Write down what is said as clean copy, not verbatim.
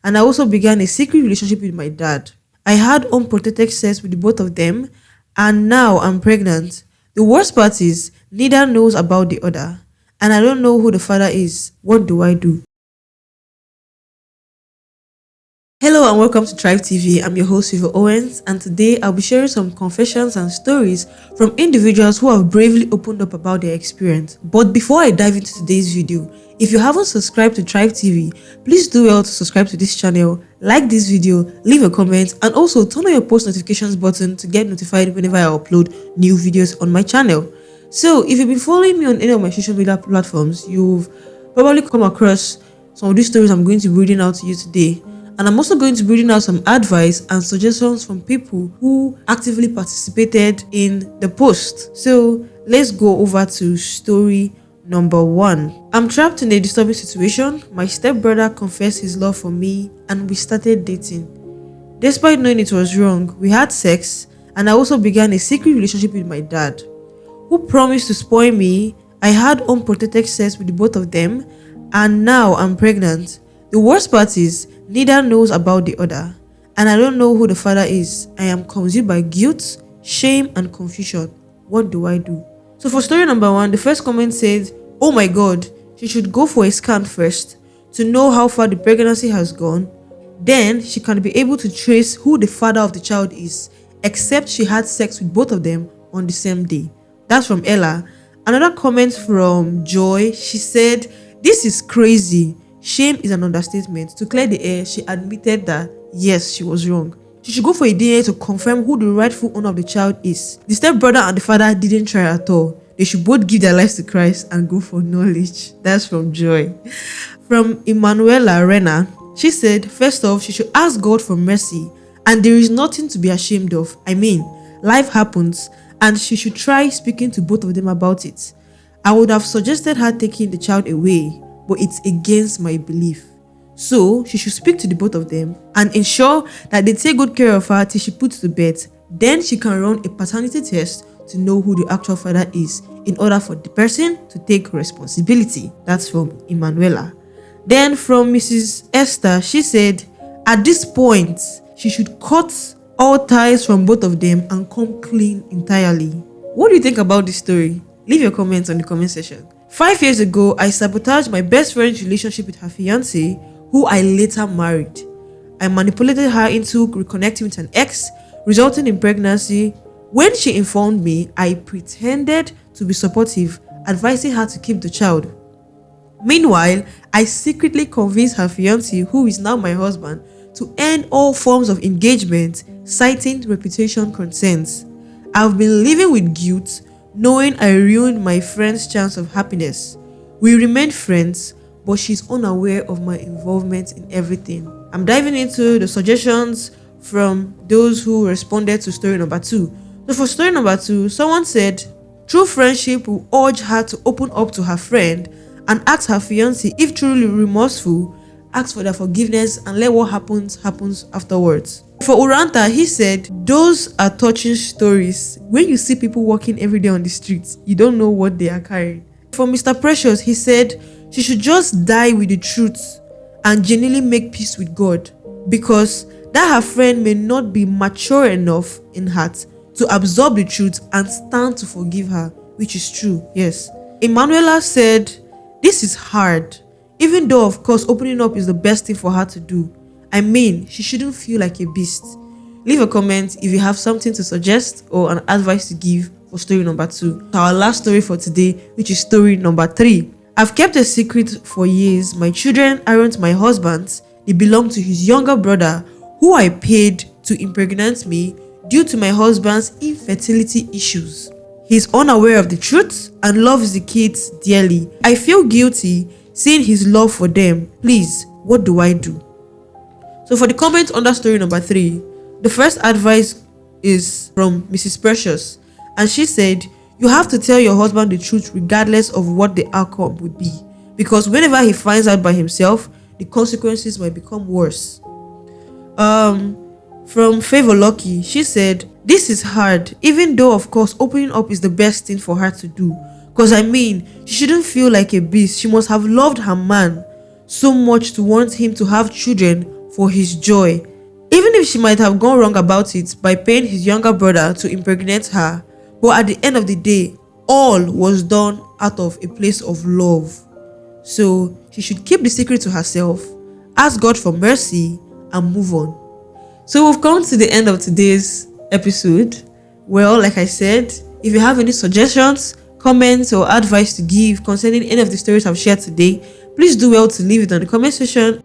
and I also began a secret relationship with my dad. I had unprotected sex with the both of them, and now I'm pregnant. The worst part is, neither knows about the other, and I don't know who the father is. What do I do? Hello and welcome to Tribe TV. I'm your host, Viva Owens, and today I'll be sharing some confessions and stories from individuals who have bravely opened up about their experience. But before I dive into today's video, if you haven't subscribed to Tribe TV, please do well to subscribe to this channel, like this video, leave a comment, and also turn on your post notifications button to get notified whenever I upload new videos on my channel. So if you've been following me on any of my social media platforms, you've probably come across some of these stories I'm going to be reading out to you today. And I'm also going to be reading out some advice and suggestions from people who actively participated in the post. So let's go over to story number 1. I'm trapped in a disturbing situation. My stepbrother confessed his love for me and we started dating. Despite knowing it was wrong, we had sex and I also began a secret relationship with my dad, who promised to spoil me. I had unprotected sex with the both of them, and now I'm pregnant. The worst part is, neither knows about the other, and I don't know who the father is. I am consumed by guilt, shame, and confusion. What do I do? So for story number 1, the first comment says, oh my god, she should go for a scan first to know how far the pregnancy has gone. Then she can be able to trace who the father of the child is, except she had sex with both of them on the same day. That's from Ella. Another comment from Joy. She said, this is crazy. Shame is an understatement. To clear the air, she admitted that yes, she was wrong. She should go for a DNA to confirm who the rightful owner of the child is. The stepbrother and the father didn't try at all. They should both give their lives to Christ and go for knowledge. That's from Joy. From Emanuela Rena, she said, first off, she should ask God for mercy, and there is nothing to be ashamed of. I mean, life happens, and she should try speaking to both of them about it. I would have suggested her taking the child away, but it's against my belief. So she should speak to the both of them and ensure that they take good care of her till she puts to bed. Then she can run a paternity test to know who the actual father is in order for the person to take responsibility. That's from Emanuela. Then from Mrs. Esther, she said, at this point, she should cut all ties from both of them and come clean entirely. What do you think about this story? Leave your comments on the comment section. 5 years ago, I sabotaged my best friend's relationship with her fiance, who I later married. I manipulated her into reconnecting with an ex, resulting in pregnancy. When she informed me, I pretended to be supportive, advising her to keep the child. Meanwhile, I secretly convinced her fiance, who is now my husband, to end all forms of engagement, citing reputation concerns. I've been living with guilt, knowing I ruined my friend's chance of happiness. We remained friends, but she's unaware of my involvement in everything. I'm diving into the suggestions from those who responded to story number 2. So for story number 2, someone said, true friendship will urge her to open up to her friend and ask her fiancé if truly remorseful, ask for their forgiveness and let what happens afterwards. For Uranta, he said, those are touching stories. When you see people walking every day on the streets, you don't know what they are carrying. For Mr. Precious, he said, she should just die with the truth and genuinely make peace with God, because that her friend may not be mature enough in heart to absorb the truth and stand to forgive her, which is true, yes. Emanuela said, this is hard, even though of course opening up is the best thing for her to do. I mean, she shouldn't feel like a beast. Leave a comment if you have something to suggest or an advice to give for story number 2. Our last story for today, which is story number 3. I've kept a secret for years. My children aren't my husband's. They belong to his younger brother, who I paid to impregnate me due to my husband's infertility issues. He's unaware of the truth and loves the kids dearly. I feel guilty seeing his love for them. Please, what do I do? So for the comment under story number 3, the first advice is from Mrs. Precious, and she said, you have to tell your husband the truth regardless of what the outcome would be, because whenever he finds out by himself, the consequences might become worse. From Favor Lucky, she said, this is hard, even though of course opening up is the best thing for her to do, because I mean, she shouldn't feel like a beast. She must have loved her man so much to want him to have children for his joy, even if she might have gone wrong about it by paying his younger brother to impregnate her. But at the end of the day, all was done out of a place of love. So she should keep the secret to herself, ask God for mercy, and move on. So we've come to the end of today's episode. Well, like I said, if you have any suggestions, comments, or advice to give concerning any of the stories I've shared today, please do well to leave it on the comment section.